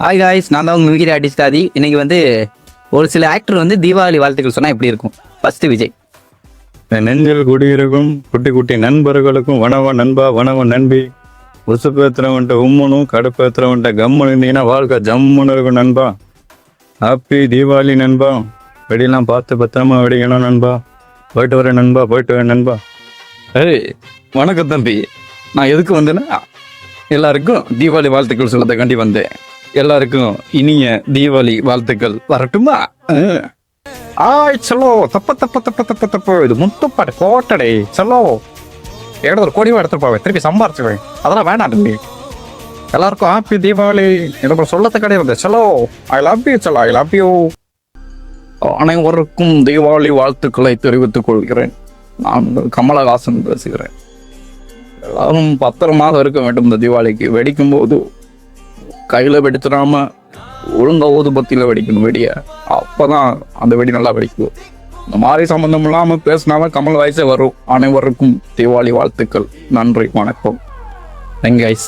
Hi guys, நான் தான் உங்கள் மிமிக்ரி ஆர்டிஸ்ட் ஆதி. இன்னைக்கு வந்து ஒரு சில ஆக்டர் வந்து தீபாவளி வாழ்த்துக்கள் சொன்னால் எப்படி இருக்கும். ஃபர்ஸ்ட் விஜய். நெஞ்சில் குடியிருக்கும் குட்டி குட்டி நண்பர்களுக்கும் வனவன் நண்பா வனவன் நண்பி. உசுப்பேத்துறவன்ட்ட உம்மனும் கடுப்பேத்துறவன்ட்ட கம்முன்னு இருந்தீங்கன்னா வாழ்க்கை ஜம்முன்னு இருக்கும் நண்பா. ஹாப்பி தீபாவளி நண்பா. வெடியெல்லாம் பார்த்து பத்திரமா வெடிக்கணும் நண்பா. போயிட்டு வரேன் நண்பா, போயிட்டு வரேன் நண்பா. ஏய், வணக்கம் தம்பி. நான் எதுக்கு வந்தேன்னா எல்லாருக்கும் தீபாவளி வாழ்த்துக்கள் சொல்லறதுக்காண்டி வந்தேன். எல்லாருக்கும் இனிய தீபாவளி வாழ்த்துக்கள் வரட்டுமா? ஆய் சலோ தப்ப தப்ப தப்ப தப்ப தப்பு. இது முத்துப்பாடு கோட்டடை சலோ. ஏடோ ஒரு கோடிவா எடுத்துருப்பாவே, திருப்பி சம்பாரிச்சுவேன். அதெல்லாம் வேண்டாம் தம்பி. எல்லாருக்கும் ஹாப்பி தீபாவளி. இதை சொல்லத்த கிடையாது. சலோ, ஐ லவ் யூ சலோ, ஐ லவ் யூ. அனைவருக்கும் தீபாவளி வாழ்த்துக்களை தெரிவித்துக் கொள்கிறேன். நான் கமலஹாசன் பேசுகிறேன். எல்லாரும் பத்திரமாக இருக்க வேண்டும். இந்த தீபாவளிக்கு வெடிக்கும் போது கையில் வெடிச்சிடாம ஒழுங்கா ஊதுபத்தியில் வெடிக்கணும் வெடிய. அப்போதான் அந்த வெடி நல்லா வெடிக்கும். இந்த மாதிரி சம்மந்தம் இல்லாமல் பேசினாலும் கமல் வாய்ஸே வரும். அனைவருக்கும் தீபாவளி வாழ்த்துக்கள். நன்றி, வணக்கம். Thank you guys.